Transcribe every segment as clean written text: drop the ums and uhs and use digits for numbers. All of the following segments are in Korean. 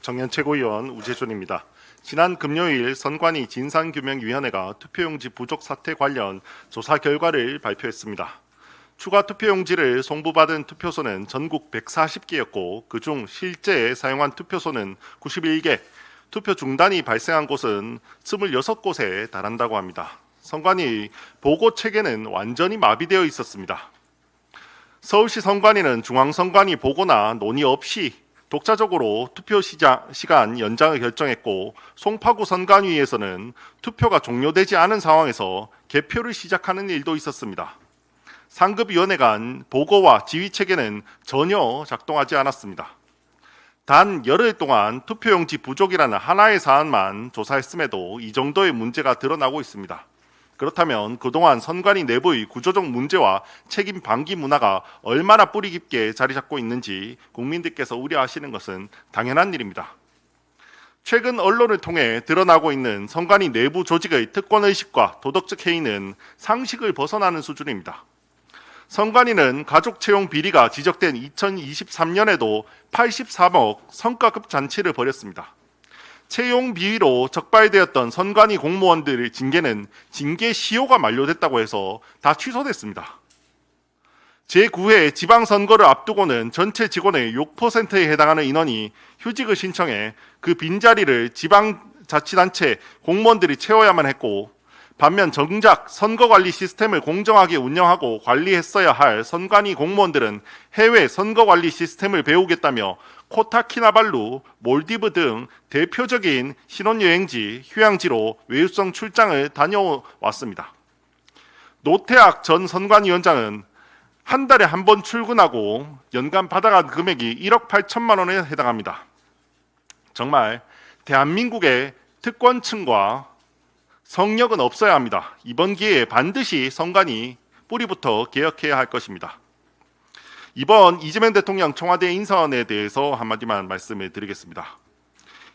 청년 최고위원 우재준입니다. 지난 금요일 선관위 진상규명위원회가 투표용지 부족 사태 관련 조사 결과를 발표했습니다. 추가 투표용지를 송부받은 투표소는 전국 140개였고 그중 실제 사용한 투표소는 91개, 투표 중단이 발생한 곳은 26곳에 달한다고 합니다. 선관위 보고 체계는 완전히 마비되어 있었습니다. 서울시 선관위는 중앙선관위 보고나 논의 없이 독자적으로 투표 시간 연장을 결정했고 송파구 선관위에서는 투표가 종료되지 않은 상황에서 개표를 시작하는 일도 있었습니다. 상급위원회 간 보고와 지휘체계는 전혀 작동하지 않았습니다. 단 열흘 동안 투표용지 부족이라는 하나의 사안만 조사했음에도 이 정도의 문제가 드러나고 있습니다. 그렇다면 그동안 선관위 내부의 구조적 문제와 책임 방기 문화가 얼마나 뿌리 깊게 자리 잡고 있는지 국민들께서 우려하시는 것은 당연한 일입니다. 최근 언론을 통해 드러나고 있는 선관위 내부 조직의 특권의식과 도덕적 해이는 상식을 벗어나는 수준입니다. 선관위는 가족 채용 비리가 지적된 2023년에도 83억 성과급 잔치를 벌였습니다. 채용 비위로 적발되었던 선관위 공무원들의 징계는 징계 시효가 만료됐다고 해서 다 취소됐습니다. 제9회 지방선거를 앞두고는 전체 직원의 6%에 해당하는 인원이 휴직을 신청해 그 빈자리를 지방자치단체 공무원들이 채워야만 했고, 반면 정작 선거관리 시스템을 공정하게 운영하고 관리했어야 할 선관위 공무원들은 해외 선거관리 시스템을 배우겠다며 코타키나발루, 몰디브 등 대표적인 신혼여행지, 휴양지로 외유성 출장을 다녀왔습니다. 노태악 전 선관위원장은 한 달에 한 번 출근하고 연간 받아간 금액이 1억 8천만 원에 해당합니다. 정말 대한민국의 특권층과 성역은 없어야 합니다. 이번 기회에 반드시 선관위 뿌리부터 개혁해야 할 것입니다. 이번 이재명 대통령 청와대 인선에 대해서 한마디만 말씀을 드리겠습니다.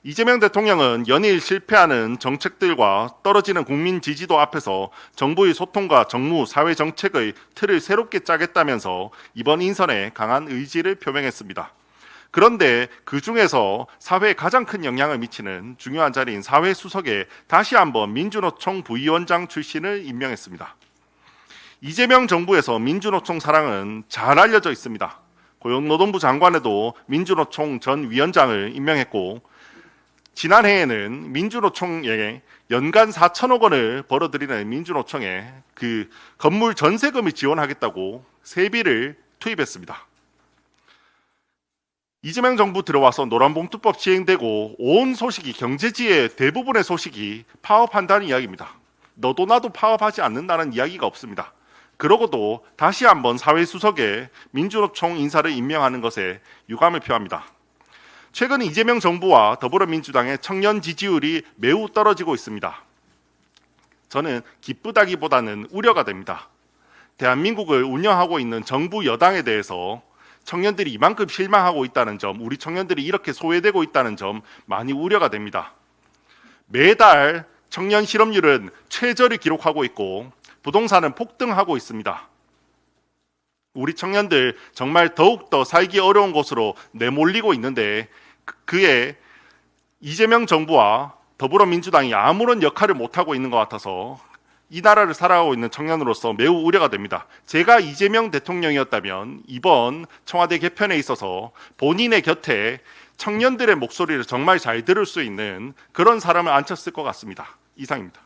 이재명 대통령은 연일 실패하는 정책들과 떨어지는 국민 지지도 앞에서 정부의 소통과 정무, 사회 정책의 틀을 새롭게 짜겠다면서 이번 인선에 강한 의지를 표명했습니다. 그런데 그 중에서 사회에 가장 큰 영향을 미치는 중요한 자리인 사회수석에 다시 한번 민주노총 부위원장 출신을 임명했습니다. 이재명 정부에서 민주노총 사랑은 잘 알려져 있습니다. 고용노동부 장관에도 민주노총 전 위원장을 임명했고, 지난해에는 민주노총에 연간 4천억 원을 벌어들이는 민주노총에 그 건물 전세금을 지원하겠다고 세비를 투입했습니다. 이재명 정부 들어와서 노란봉투법 시행되고 온 소식이, 경제지의 대부분의 소식이 파업한다는 이야기입니다. 너도 나도 파업하지 않는다는 이야기가 없습니다. 그러고도 다시 한번 사회수석에 민주노총 인사를 임명하는 것에 유감을 표합니다. 최근 이재명 정부와 더불어민주당의 청년 지지율이 매우 떨어지고 있습니다. 저는 기쁘다기보다는 우려가 됩니다. 대한민국을 운영하고 있는 정부 여당에 대해서 청년들이 이만큼 실망하고 있다는 점, 우리 청년들이 이렇게 소외되고 있다는 점 많이 우려가 됩니다. 매달 청년 실업률은 최저를 기록하고 있고 부동산은 폭등하고 있습니다. 우리 청년들 정말 더욱더 살기 어려운 곳으로 내몰리고 있는데 그에 이재명 정부와 더불어민주당이 아무런 역할을 못하고 있는 것 같아서 이 나라를 살아가고 있는 청년으로서 매우 우려가 됩니다. 제가 이재명 대통령이었다면 이번 청와대 개편에 있어서 본인의 곁에 청년들의 목소리를 정말 잘 들을 수 있는 그런 사람을 앉혔을 것 같습니다. 이상입니다.